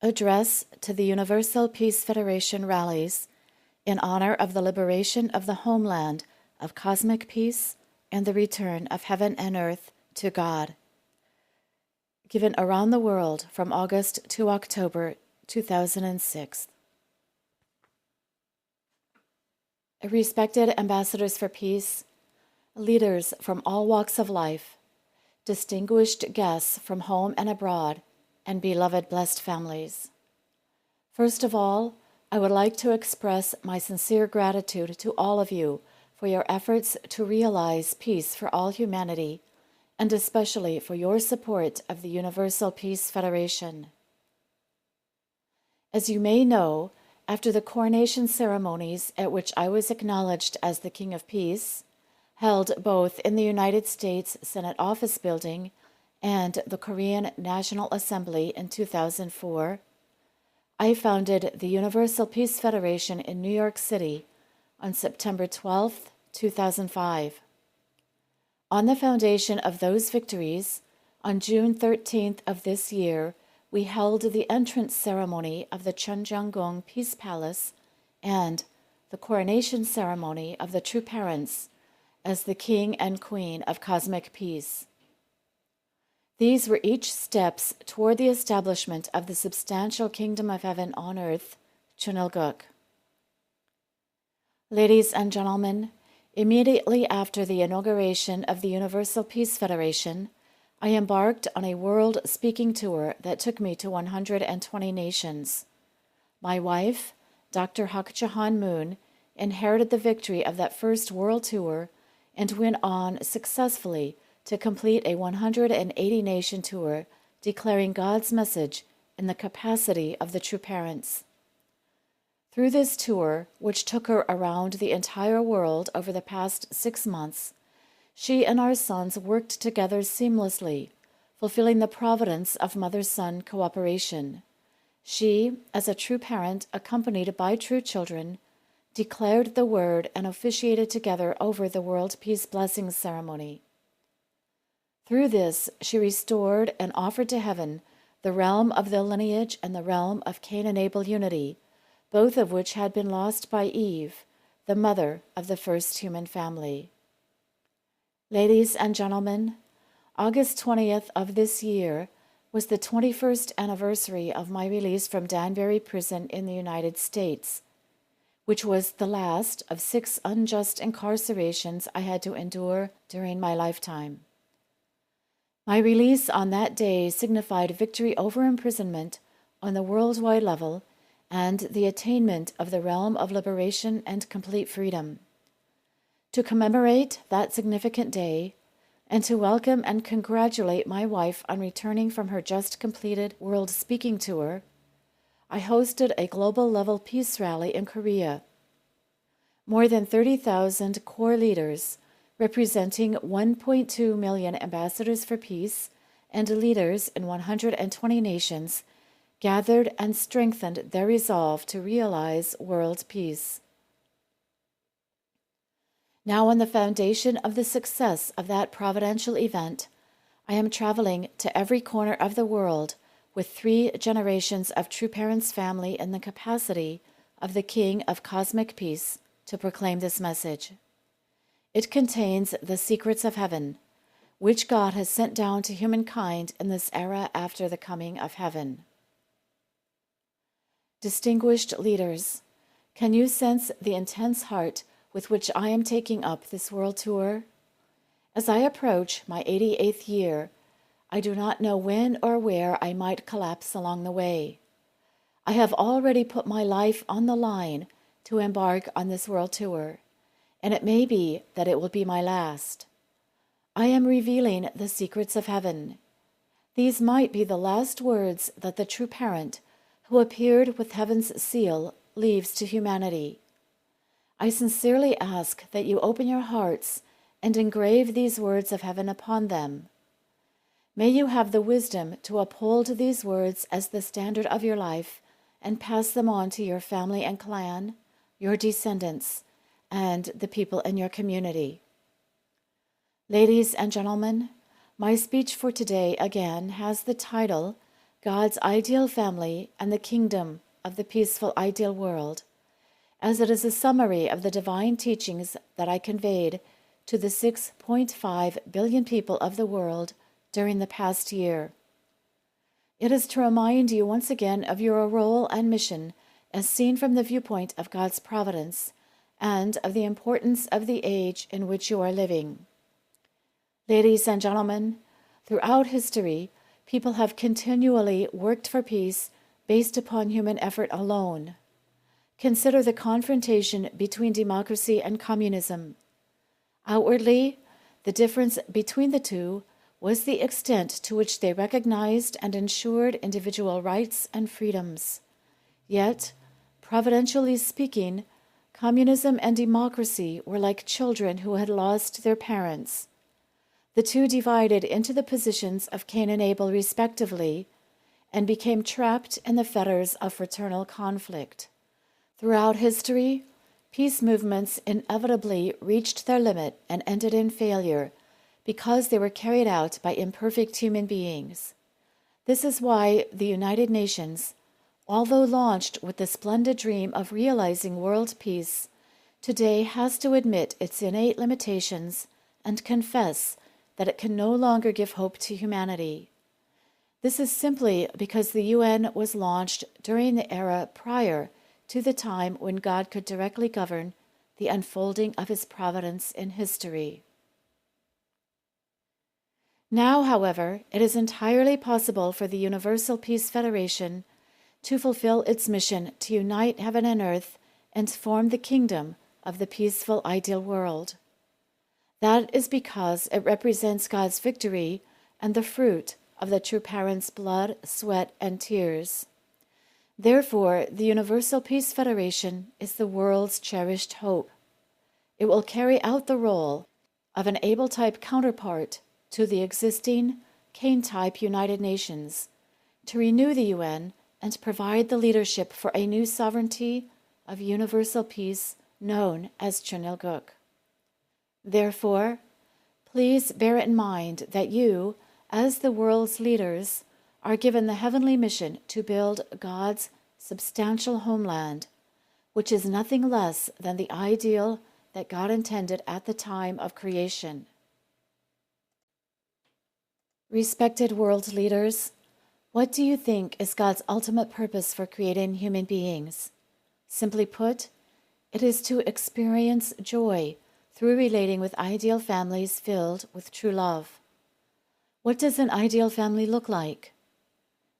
Address to the Universal Peace Federation rallies in honor of the liberation of the homeland of cosmic peace and the return of heaven and earth to God. Given around the world from August to October 2006. Respected ambassadors for peace, leaders from all walks of life, distinguished guests from home and abroad, and beloved blessed families. First of all, I would like to express my sincere gratitude to all of you for your efforts to realize peace for all humanity, and especially for your support of the Universal Peace Federation. As you may know, after the coronation ceremonies at which I was acknowledged as the King of Peace, held both in the United States Senate Office Building and the Korean National Assembly in 2004, I founded the Universal Peace Federation in New York City on September 12, 2005. On the foundation of those victories, on June 13th of this year, we held the entrance ceremony of the Cheonjeongung Peace Palace and the coronation ceremony of the true parents as the King and Queen of Cosmic Peace. These were each steps toward the establishment of the substantial kingdom of heaven on earth, Chunilguk. Ladies and gentlemen, immediately after the inauguration of the Universal Peace Federation, I embarked on a world speaking tour that took me to 120 nations. My wife, Dr. Hak Jahan Moon, inherited the victory of that first world tour and went on successfully to complete a 180-nation tour declaring God's message in the capacity of the true parents. Through this tour, which took her around the entire world over the past 6 months, she and our sons worked together seamlessly, fulfilling the providence of mother-son cooperation. She, as a true parent accompanied by true children, declared the word and officiated together over the World Peace Blessings Ceremony. Through this, she restored and offered to heaven the realm of the lineage and the realm of Cain and Abel unity, both of which had been lost by Eve, the mother of the first human family. Ladies and gentlemen, August 20th of this year was the 21st anniversary of my release from Danbury Prison in the United States, which was the last of 6 unjust incarcerations I had to endure during my lifetime. My release on that day signified victory over imprisonment on the worldwide level and the attainment of the realm of liberation and complete freedom. To commemorate that significant day, and to welcome and congratulate my wife on returning from her just completed world speaking tour, I hosted a global-level peace rally in Korea. More than 30,000 core leaders, representing 1.2 million ambassadors for peace and leaders in 120 nations, gathered and strengthened their resolve to realize world peace. Now, on the foundation of the success of that providential event, I am traveling to every corner of the world with 3 generations of true parents' family in the capacity of the King of Cosmic Peace to proclaim this message. It contains the secrets of heaven, which God has sent down to humankind in this era after the coming of heaven. Distinguished leaders, can you sense the intense heart with which I am taking up this world tour? As I approach my 88th year, I do not know when or where I might collapse along the way. I have already put my life on the line to embark on this world tour, and it may be that it will be my last. I am revealing the secrets of heaven. These might be the last words that the true parent, who appeared with heaven's seal, leaves to humanity. I sincerely ask that you open your hearts and engrave these words of heaven upon them. May you have the wisdom to uphold these words as the standard of your life and pass them on to your family and clan, your descendants, and the people in your community. Ladies and gentlemen, my speech for today again has the title, God's ideal family and the kingdom of the peaceful ideal world, as it is a summary of the divine teachings that I conveyed to the 6.5 billion people of the world during the past year. It is to remind you once again of your role and mission as seen from the viewpoint of God's providence and of the importance of the age in which you are living. Ladies and gentlemen, throughout history, people have continually worked for peace based upon human effort alone. Consider the confrontation between democracy and communism. Outwardly, the difference between the two was the extent to which they recognized and ensured individual rights and freedoms. Yet, providentially speaking, communism and democracy were like children who had lost their parents. The two divided into the positions of Cain and Abel respectively, and became trapped in the fetters of fraternal conflict. Throughout history, peace movements inevitably reached their limit and ended in failure because they were carried out by imperfect human beings. This is why the United Nations, although launched with the splendid dream of realizing world peace, today has to admit its innate limitations and confess that it can no longer give hope to humanity. This is simply because the UN was launched during the era prior to the time when God could directly govern the unfolding of his providence in history. Now, however, it is entirely possible for the Universal Peace Federation to fulfill its mission to unite heaven and earth and form the kingdom of the peaceful ideal world. That is because it represents God's victory and the fruit of the true parent's blood, sweat, and tears. Therefore, the Universal Peace Federation is the world's cherished hope. It will carry out the role of an Abel-type counterpart to the existing Cain-type United Nations, to renew the UN and provide the leadership for a new sovereignty of universal peace known as Chunilguk. Therefore, please bear in mind that you, as the world's leaders, are given the heavenly mission to build God's substantial homeland, which is nothing less than the ideal that God intended at the time of creation. Respected world leaders, what do you think is God's ultimate purpose for creating human beings? Simply put, it is to experience joy through relating with ideal families filled with true love. What does an ideal family look like?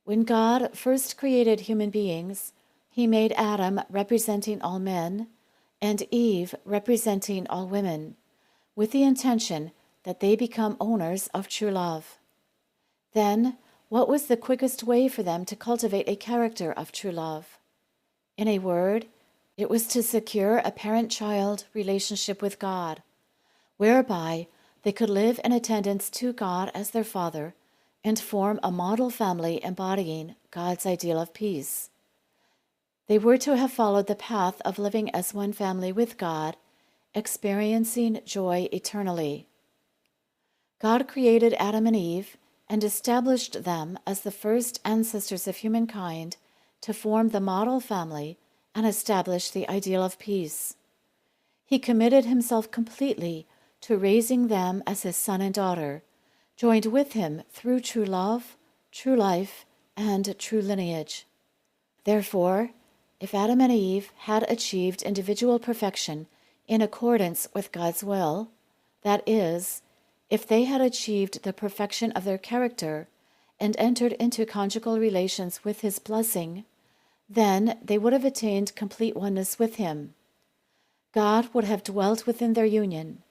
When God first created human beings, he made Adam representing all men and Eve representing all women, with the intention that they become owners of true love. Then, what was the quickest way for them to cultivate a character of true love? In a word, it was to secure a parent-child relationship with God, whereby they could live in attendance to God as their Father and form a model family embodying God's ideal of peace. They were to have followed the path of living as one family with God, experiencing joy eternally. God created Adam and Eve and established them as the first ancestors of humankind to form the model family and establish the ideal of peace. He committed himself completely to raising them as his son and daughter, joined with him through true love, true life, and true lineage. Therefore, if Adam and Eve had achieved individual perfection in accordance with God's will, that is, if they had achieved the perfection of their character and entered into conjugal relations with his blessing, then they would have attained complete oneness with him. God would have dwelt within their union.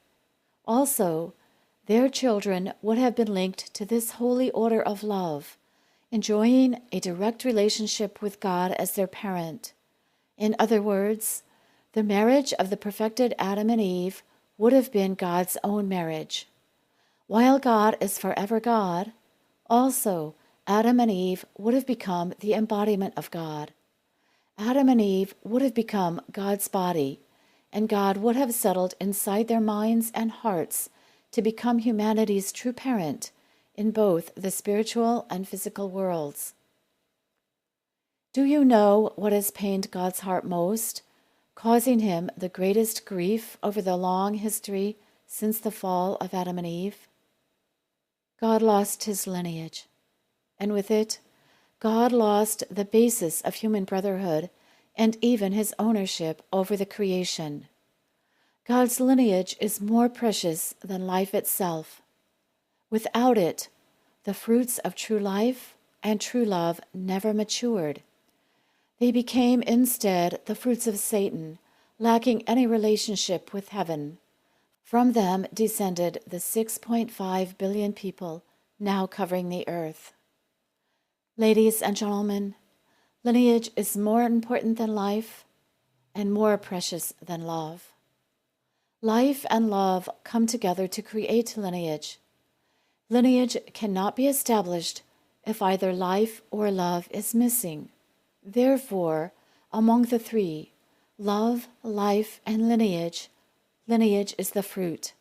Also, their children would have been linked to this holy order of love, enjoying a direct relationship with God as their parent. In other words, the marriage of the perfected Adam and Eve would have been God's own marriage. While God is forever God, also Adam and Eve would have become the embodiment of God. Adam and Eve would have become God's body, and God would have settled inside their minds and hearts to become humanity's true parent in both the spiritual and physical worlds. Do you know what has pained God's heart most, causing him the greatest grief over the long history since the fall of Adam and Eve? God lost his lineage, and with it, God lost the basis of human brotherhood and even his ownership over the creation. God's lineage is more precious than life itself. Without it, the fruits of true life and true love never matured. They became instead the fruits of Satan, lacking any relationship with heaven. From them descended the 6.5 billion people now covering the earth. Ladies and gentlemen, lineage is more important than life and more precious than love. Life and love come together to create lineage. Lineage cannot be established if either life or love is missing. Therefore, among the three, love, life, and lineage, lineage is the fruit.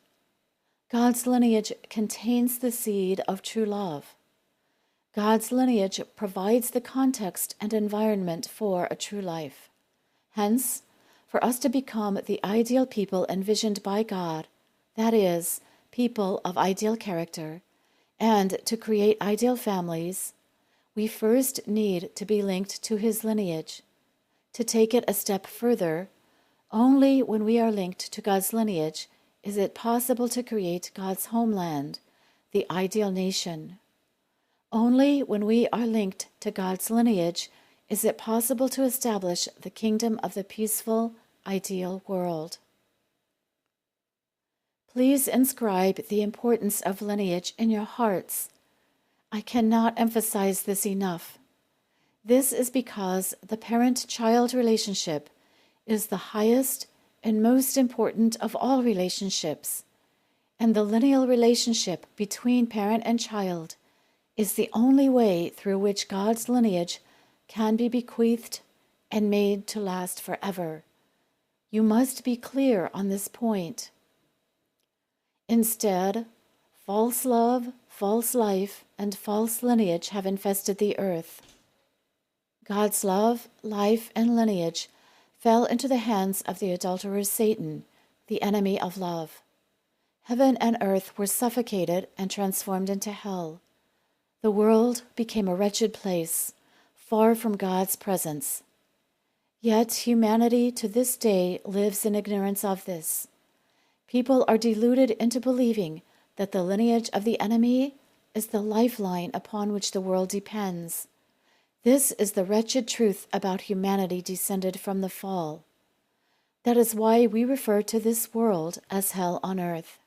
God's lineage contains the seed of true love. God's lineage provides the context and environment for a true life. Hence, for us to become the ideal people envisioned by God, that is, people of ideal character, and to create ideal families, we first need to be linked to his lineage. To take it a step further, only when we are linked to God's lineage is it possible to create God's homeland, the ideal nation. Only when we are linked to God's lineage is it possible to establish the kingdom of the peaceful, ideal world. Please inscribe the importance of lineage in your hearts. I cannot emphasize this enough. This is because the parent-child relationship is the highest and most important of all relationships, and the lineal relationship between parent and child is the only way through which God's lineage can be bequeathed and made to last forever. You must be clear on this point. Instead, false love, false life, and false lineage have infested the earth. God's love, life, and lineage fell into the hands of the adulterer Satan, the enemy of love. Heaven and earth were suffocated and transformed into hell. The world became a wretched place, far from God's presence. Yet humanity to this day lives in ignorance of this. People are deluded into believing that the lineage of the enemy is the lifeline upon which the world depends. This is the wretched truth about humanity descended from the fall. That is why we refer to this world as hell on earth.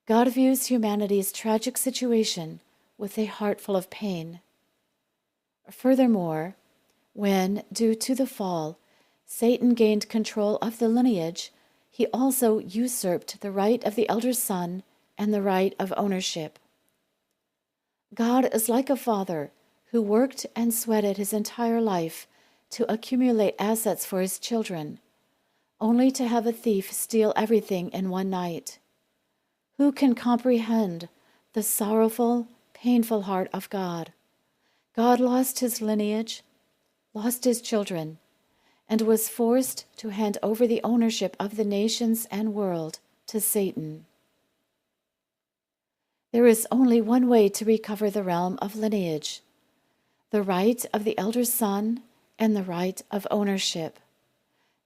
God views humanity's tragic situation with a heart full of pain. Furthermore, when, due to the fall, Satan gained control of the lineage, he also usurped the right of the elder son and the right of ownership. God is like a father who worked and sweated his entire life to accumulate assets for his children, only to have a thief steal everything in one night. Who can comprehend the sorrowful, painful heart of God? God lost his lineage, lost his children, and was forced to hand over the ownership of the nations and world to Satan. There is only one way to recover the realm of lineage: the right of the elder son and the right of ownership.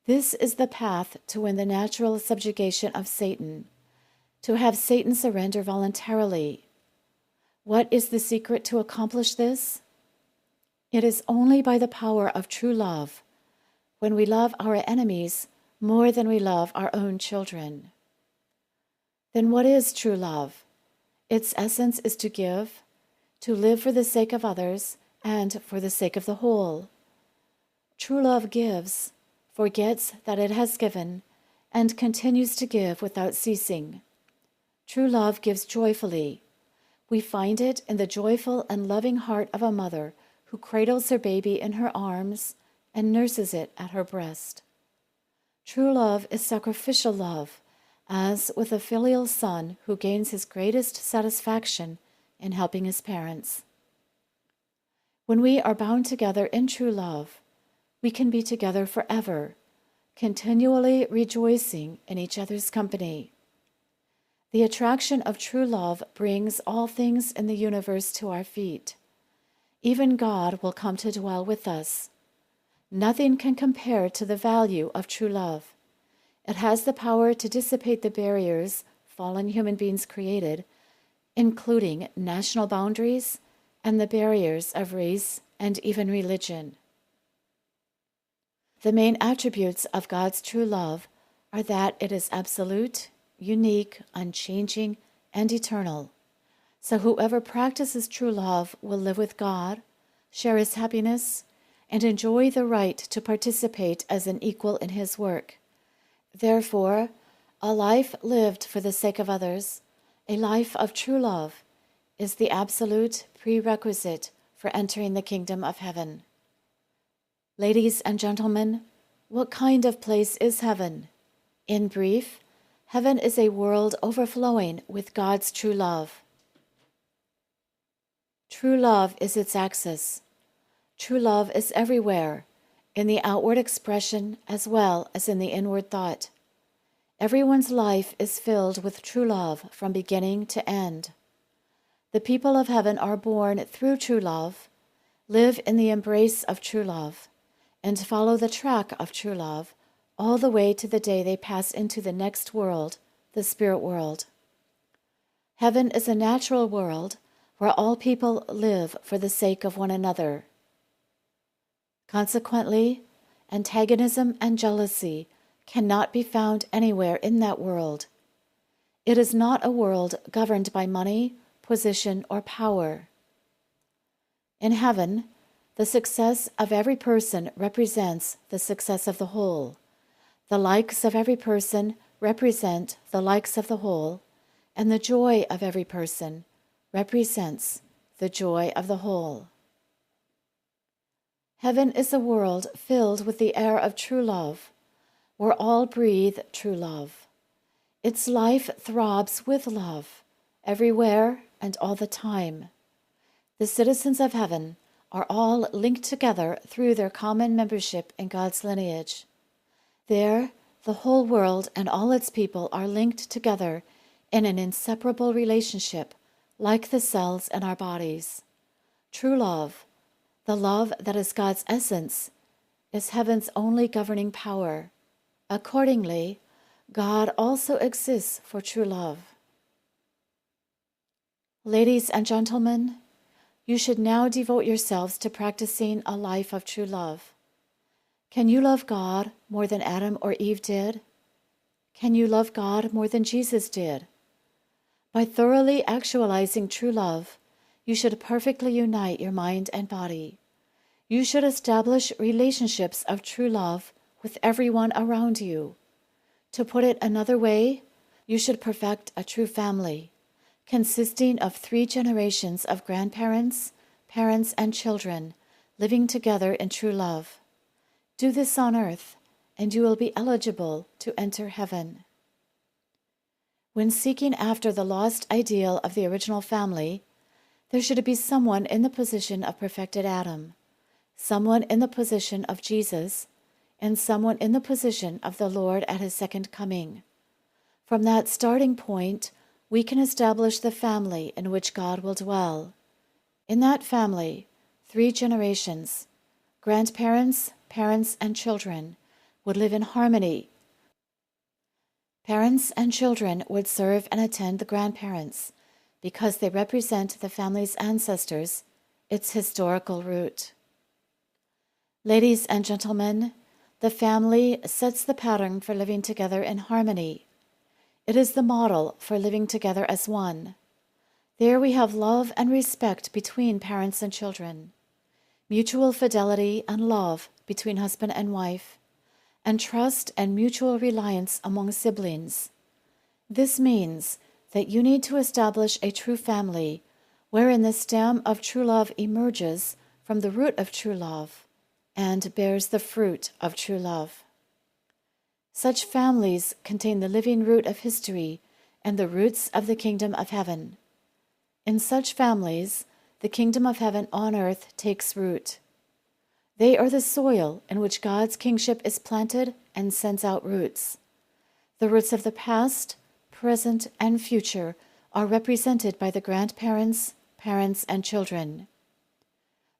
This is the path to win the natural subjugation of Satan, to have Satan surrender voluntarily. What is the secret to accomplish this? It is only by the power of true love, when we love our enemies more than we love our own children. Then what is true love? Its essence is to give, to live for the sake of others and for the sake of the whole. True love gives, forgets that it has given, and continues to give without ceasing. True love gives joyfully. We find it in the joyful and loving heart of a mother who cradles her baby in her arms and nurses it at her breast. True love is sacrificial love, as with a filial son who gains his greatest satisfaction in helping his parents. When we are bound together in true love, we can be together forever, continually rejoicing in each other's company. The attraction of true love brings all things in the universe to our feet. Even God will come to dwell with us. Nothing can compare to the value of true love. It has the power to dissipate the barriers fallen human beings created, including national boundaries and the barriers of race and even religion. The main attributes of God's true love are that it is absolute, unique, unchanging, and eternal. So whoever practices true love will live with God, share His happiness, and enjoy the right to participate as an equal in His work. Therefore, a life lived for the sake of others, a life of true love, is the absolute prerequisite for entering the kingdom of heaven. Ladies and gentlemen, what kind of place is heaven? In brief, heaven is a world overflowing with God's true love. True love is its axis. True love is everywhere, in the outward expression as well as in the inward thought. Everyone's life is filled with true love from beginning to end. The people of heaven are born through true love, live in the embrace of true love, and follow the track of true love all the way to the day they pass into the next world, the spirit world. Heaven is a natural world where all people live for the sake of one another. Consequently, antagonism and jealousy cannot be found anywhere in that world. It is not a world governed by money, position, or power. In heaven, the success of every person represents the success of the whole. The likes of every person represent the likes of the whole, and the joy of every person represents the joy of the whole. Heaven is a world filled with the air of true love, where all breathe true love. Its life throbs with love, everywhere and all the time. The citizens of heaven are all linked together through their common membership in God's lineage. There, the whole world and all its people are linked together in an inseparable relationship, like the cells in our bodies. True love, the love that is God's essence, is heaven's only governing power. Accordingly, God also exists for true love. Ladies and gentlemen, you should now devote yourselves to practicing a life of true love. Can you love God more than Adam or Eve did? Can you love God more than Jesus did? By thoroughly actualizing true love, you should perfectly unite your mind and body. You should establish relationships of true love with everyone around you. To put it another way, you should perfect a true family, consisting of 3 generations of grandparents, parents, and children living together in true love. Do this on earth, and you will be eligible to enter heaven. When seeking after the lost ideal of the original family, there should be someone in the position of perfected Adam, someone in the position of Jesus, and someone in the position of the Lord at His second coming. From that starting point, we can establish the family in which God will dwell. In that family, 3 generations, grandparents, parents, and children, would live in harmony. Parents and children would serve and attend the grandparents because they represent the family's ancestors, its historical root. Ladies and gentlemen, the family sets the pattern for living together in harmony. It is the model for living together as one. There we have love and respect between parents and children, mutual fidelity and love between husband and wife, and trust and mutual reliance among siblings. This means that you need to establish a true family wherein the stem of true love emerges from the root of true love and bears the fruit of true love. Such families contain the living root of history and the roots of the kingdom of heaven. In such families, the kingdom of heaven on earth takes root. They are the soil in which God's kingship is planted and sends out roots. The roots of the past, present, and future are represented by the grandparents, parents, and children.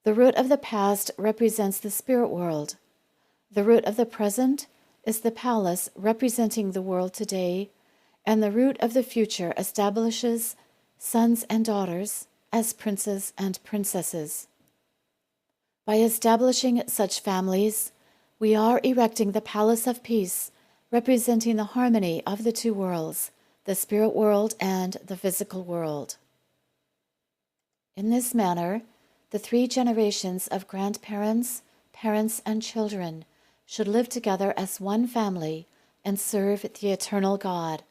The root of the past represents the spirit world. The root of the present is the palace representing the world today, and the root of the future establishes sons and daughters as princes and princesses. By establishing such families, we are erecting the palace of peace, representing the harmony of the two worlds, the spirit world and the physical world. In this manner, the 3 generations of grandparents, parents, and children should live together as one family and serve the eternal God.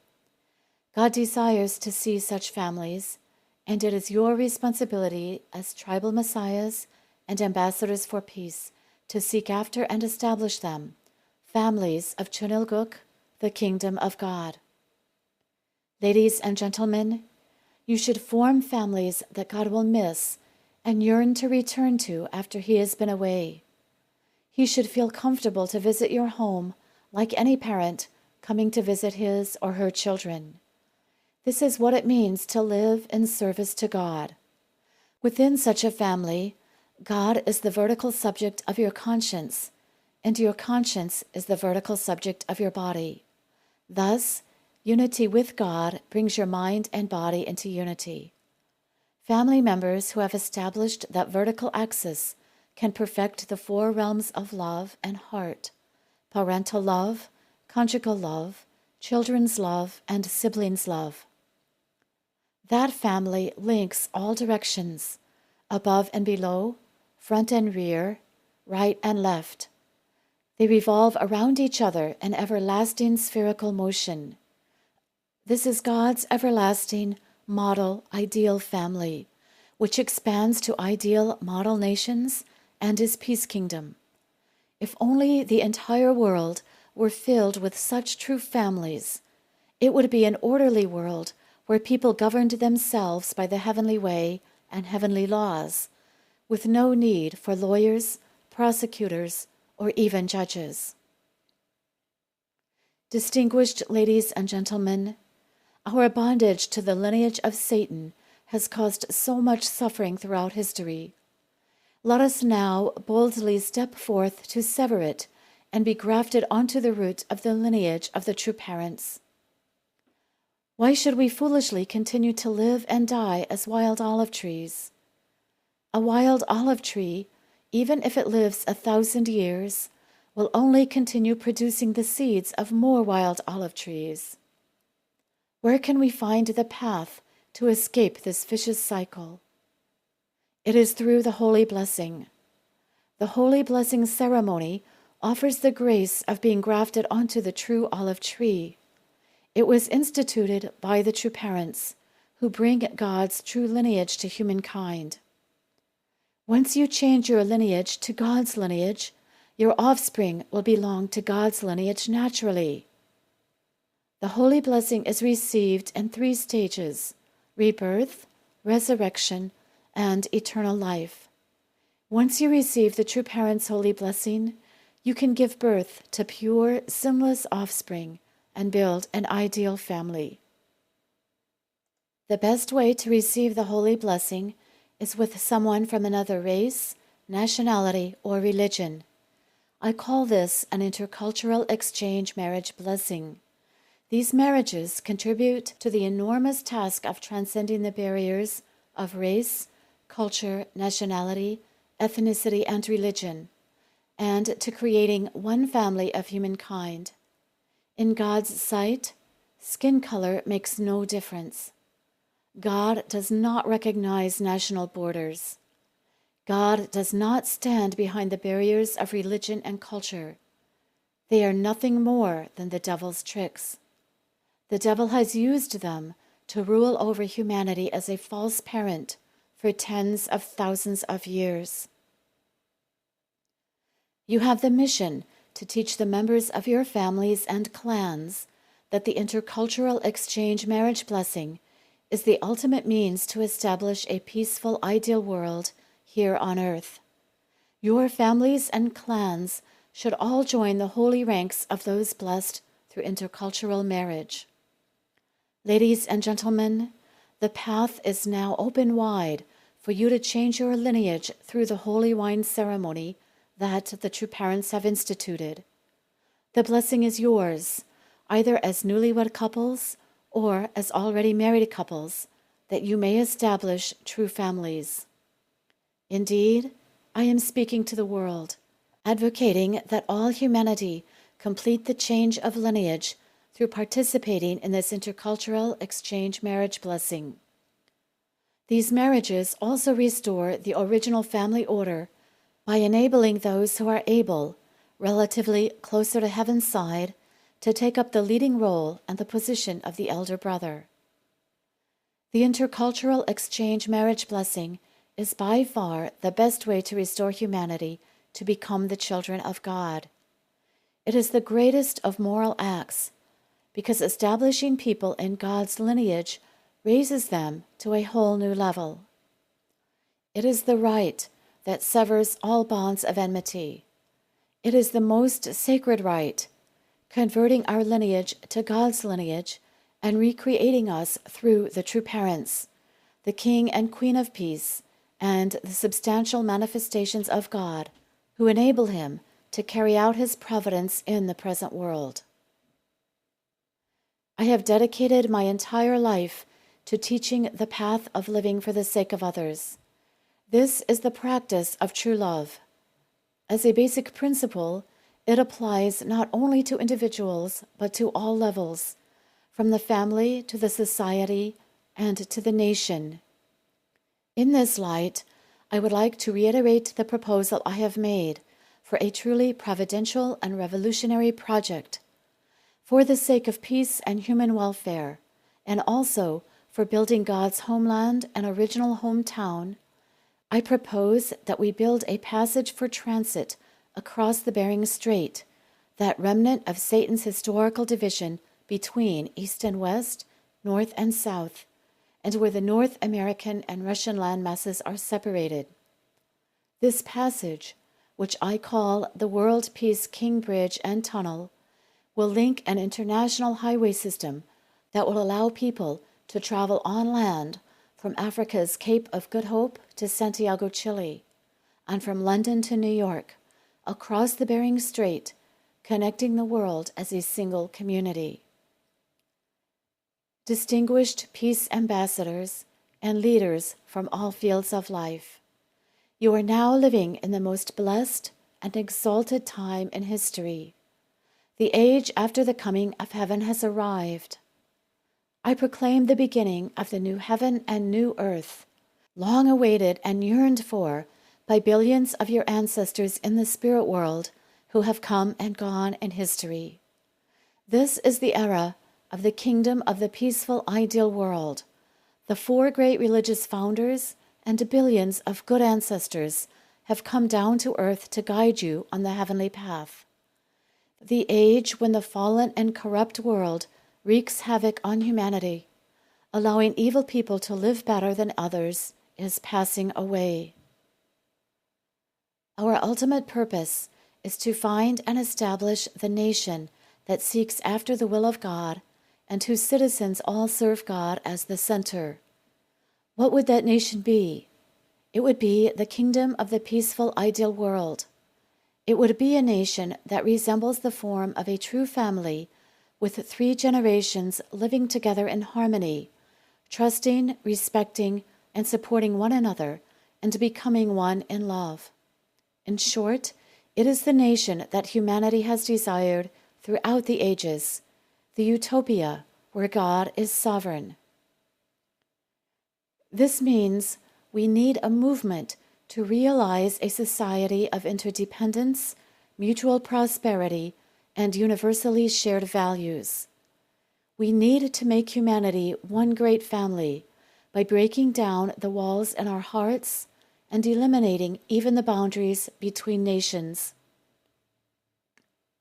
God desires to see such families, and it is your responsibility as tribal messiahs and ambassadors for peace to seek after and establish them, families of Chunilguk, the kingdom of God. Ladies and gentlemen, you should form families that God will miss and yearn to return to after he has been away. He should feel comfortable to visit your home like any parent coming to visit his or her children. This is what it means to live in service to God. Within such a family, God is the vertical subject of your conscience, and your conscience is the vertical subject of your body. Thus, unity with God brings your mind and body into unity. Family members who have established that vertical axis can perfect the 4 realms of love and heart: parental love, conjugal love, children's love, and siblings' love. That family links all directions, above and below, front and rear, right and left. They revolve around each other in everlasting spherical motion. This is God's everlasting, model, ideal family, which expands to ideal model nations and his peace kingdom. If only the entire world were filled with such true families, it would be an orderly world where people governed themselves by the heavenly way and heavenly laws, with no need for lawyers, prosecutors, or even judges. Distinguished ladies and gentlemen, our bondage to the lineage of Satan has caused so much suffering throughout history. Let us now boldly step forth to sever it and be grafted onto the root of the lineage of the true parents. Why should we foolishly continue to live and die as wild olive trees? A wild olive tree, even if it lives 1,000 years, will only continue producing the seeds of more wild olive trees. Where can we find the path to escape this vicious cycle? It is through the holy blessing. The holy blessing ceremony offers the grace of being grafted onto the true olive tree. It was instituted by the true parents, who bring God's true lineage to humankind. Once you change your lineage to God's lineage, your offspring will belong to God's lineage naturally. The holy blessing is received in 3 stages: rebirth, resurrection, and eternal life. Once you receive the true parents' holy blessing, you can give birth to pure, sinless offspring and build an ideal family. The best way to receive the holy blessing is with someone from another race, nationality, or religion. I call this an intercultural exchange marriage blessing. These marriages contribute to the enormous task of transcending the barriers of race, culture, nationality, ethnicity, and religion, and to creating one family of humankind. In God's sight, skin color makes no difference. God does not recognize national borders. God does not stand behind the barriers of religion and culture. They are nothing more than the devil's tricks. The devil has used them to rule over humanity as a false parent for tens of thousands of years. You have the mission to teach the members of your families and clans that the intercultural exchange marriage blessing is the ultimate means to establish a peaceful, ideal world here on earth. Your families and clans should all join the holy ranks of those blessed through intercultural marriage. Ladies and gentlemen, the path is now open wide for you to change your lineage through the holy wine ceremony that the true parents have instituted. The blessing is yours, either as newlywed couples or as already married couples, that you may establish true families. Indeed, I am speaking to the world, advocating that all humanity complete the change of lineage through participating in this intercultural exchange marriage blessing. These marriages also restore the original family order by enabling those who are able, relatively closer to heaven's side, to take up the leading role and the position of the elder brother. The intercultural exchange marriage blessing is by far the best way to restore humanity to become the children of God. It is the greatest of moral acts, because establishing people in God's lineage raises them to a whole new level. It is the rite that severs all bonds of enmity. It is the most sacred rite, converting our lineage to God's lineage and recreating us through the true parents, the King and Queen of Peace, and the substantial manifestations of God, who enable him to carry out his providence in the present world. I have dedicated my entire life to teaching the path of living for the sake of others. This is the practice of true love. As a basic principle, it applies not only to individuals, but to all levels, from the family to the society and to the nation. In this light, I would like to reiterate the proposal I have made for a truly providential and revolutionary project, for the sake of peace and human welfare, and also for building God's homeland and original hometown. I propose that we build a passage for transit across the Bering Strait, that remnant of Satan's historical division between East and West, North and South, and where the North American and Russian land masses are separated. This passage, which I call the World Peace King Bridge and Tunnel, will link an international highway system that will allow people to travel on land from Africa's Cape of Good Hope to Santiago, Chile, and from London to New York, across the Bering Strait, connecting the world as a single community. Distinguished peace ambassadors and leaders from all fields of life, you are now living in the most blessed and exalted time in history. The age after the coming of heaven has arrived. I proclaim the beginning of the new heaven and new earth, long awaited and yearned for by billions of your ancestors in the spirit world who have come and gone in history. This is the era of the kingdom of the peaceful ideal world. The four great religious founders and billions of good ancestors have come down to earth to guide you on the heavenly path. The age when the fallen and corrupt world wreaks havoc on humanity, allowing evil people to live better than others, is passing away. Our ultimate purpose is to find and establish the nation that seeks after the will of God and whose citizens all serve God as the center. What would that nation be? It would be the kingdom of the peaceful ideal world. It would be a nation that resembles the form of a true family, with 3 generations living together in harmony, trusting, respecting, and supporting one another, and becoming one in love. In short, it is the nation that humanity has desired throughout the ages, the utopia where God is sovereign. This means we need a movement to realize a society of interdependence, mutual prosperity, and universally shared values. We need to make humanity one great family by breaking down the walls in our hearts and eliminating even the boundaries between nations.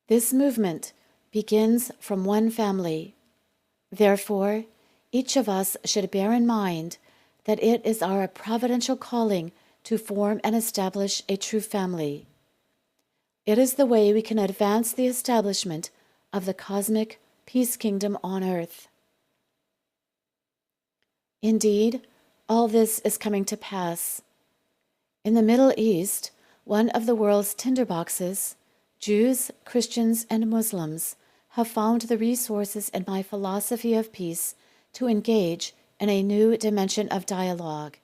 This movement begins from one family. Therefore, Each of us should bear in mind that it is our providential calling to form and establish a true family. It is the way we can advance the establishment of the cosmic peace kingdom on earth. Indeed, all this is coming to pass. In the Middle East, one of the world's tinderboxes, Jews, Christians, and Muslims have found the resources in my philosophy of peace to engage in a new dimension of dialogue.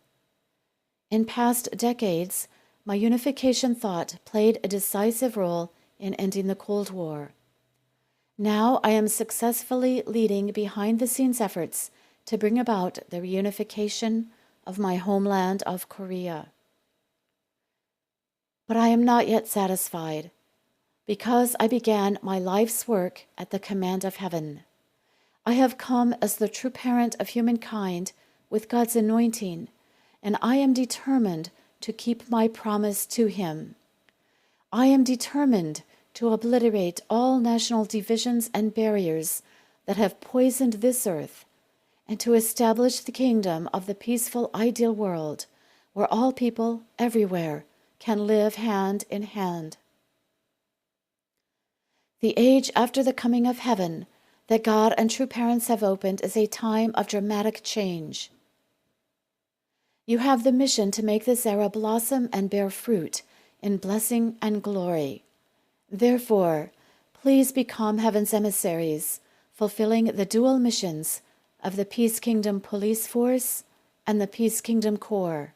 In past decades, my unification thought played a decisive role in ending the Cold War. Now I am successfully leading behind-the-scenes efforts to bring about the reunification of my homeland of Korea. But I am not yet satisfied, because I began my life's work at the command of heaven. I have come as the true parent of humankind with God's anointing, and I am determined to keep my promise to him. I am determined to obliterate all national divisions and barriers that have poisoned this earth, and to establish the kingdom of the peaceful ideal world where all people everywhere can live hand in hand. The age after the coming of heaven that God and true parents have opened is a time of dramatic change. You have the mission to make this era blossom and bear fruit in blessing and glory. Therefore, please become heaven's emissaries, fulfilling the dual missions of the Peace Kingdom Police Force and the Peace Kingdom Corps.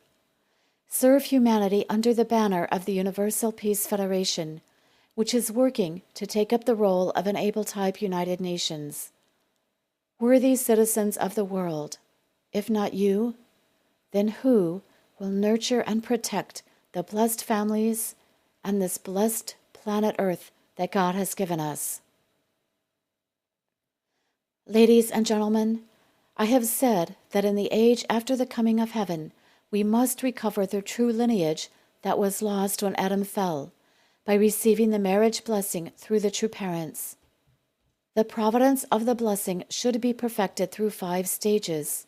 Serve humanity under the banner of the Universal Peace Federation, which is working to take up the role of an able-type United Nations. Worthy citizens of the world, if not you, then who will nurture and protect the blessed families and this blessed planet Earth that God has given us? Ladies and gentlemen, I have said that in the age after the coming of heaven, we must recover the true lineage that was lost when Adam fell, by receiving the marriage blessing through the true parents. The providence of the blessing should be perfected through 5 stages: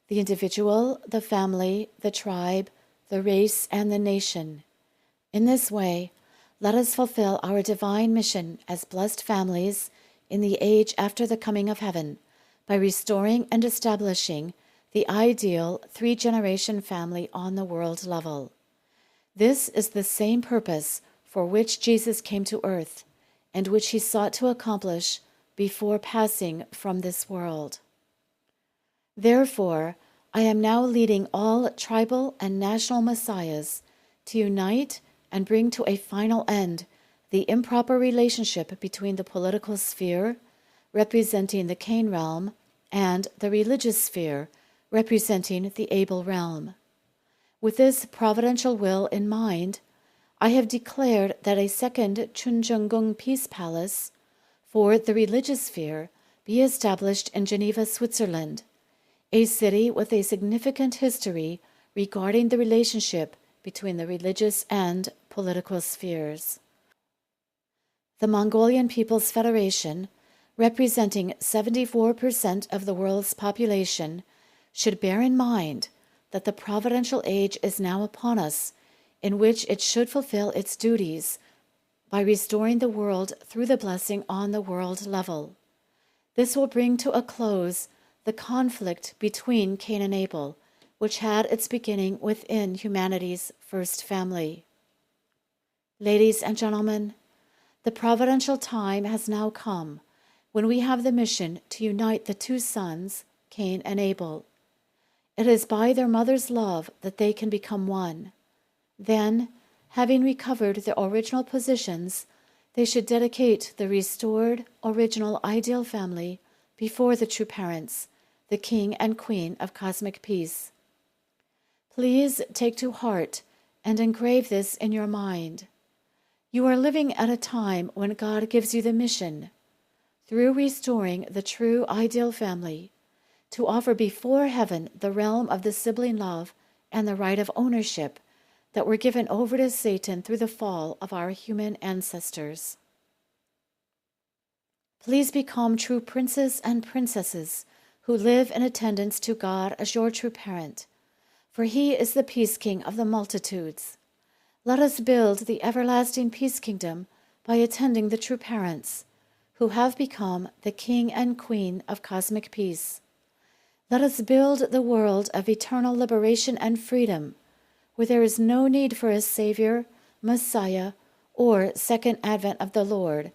the individual, the family, the tribe, the race, and the nation. In this way, let us fulfill our divine mission as blessed families in the age after the coming of heaven by restoring and establishing the ideal 3-generation family on the world level. This is the same purpose for which Jesus came to earth, and which he sought to accomplish before passing from this world. Therefore, I am now leading all tribal and national messiahs to unite and bring to a final end the improper relationship between the political sphere, representing the Cain realm, and the religious sphere, representing the Abel realm. With this providential will in mind, I have declared that a second Chunjeongung Peace Palace for the religious sphere be established in Geneva, Switzerland, a city with a significant history regarding the relationship between the religious and political spheres. The Mongolian People's Federation, representing 74% of the world's population, should bear in mind that the providential age is now upon us, in which it should fulfill its duties by restoring the world through the blessing on the world level. This will bring to a close the conflict between Cain and Abel, which had its beginning within humanity's first family. Ladies and gentlemen, the providential time has now come when we have the mission to unite the 2 sons, Cain and Abel. It is by their mother's love that they can become one. Then, having recovered their original positions, they should dedicate the restored, original ideal family before the true parents, the King and Queen of cosmic peace. Please take to heart and engrave this in your mind. You are living at a time when God gives you the mission, through restoring the true ideal family, to offer before heaven the realm of the sibling love and the right of ownership that were given over to Satan through the fall of our human ancestors. Please become true princes and princesses who live in attendance to God as your true parent, for he is the peace king of the multitudes. Let us build the everlasting peace kingdom by attending the true parents, who have become the king and queen of cosmic peace. Let us build the world of eternal liberation and freedom, where there is no need for a Savior, Messiah, or second advent of the Lord,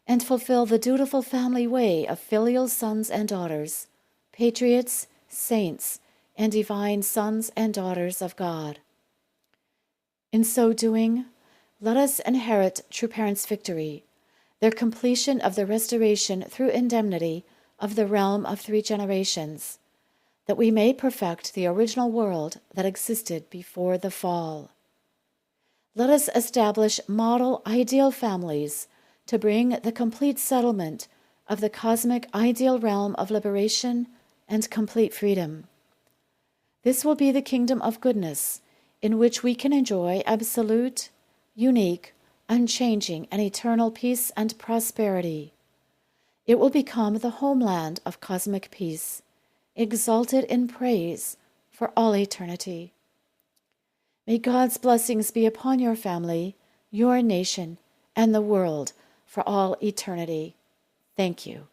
and fulfill the dutiful family way of filial sons and daughters, patriots, saints, and divine sons and daughters of God. In so doing, let us inherit true parents' victory, their completion of the restoration through indemnity of the realm of 3 generations, that we may perfect the original world that existed before the fall. Let us establish model ideal families to bring the complete settlement of the cosmic ideal realm of liberation and complete freedom. This will be the kingdom of goodness, in which we can enjoy absolute, unique, unchanging, and eternal peace and prosperity. It will become the homeland of cosmic peace, exalted in praise for all eternity. May God's blessings be upon your family, your nation, and the world for all eternity. Thank you.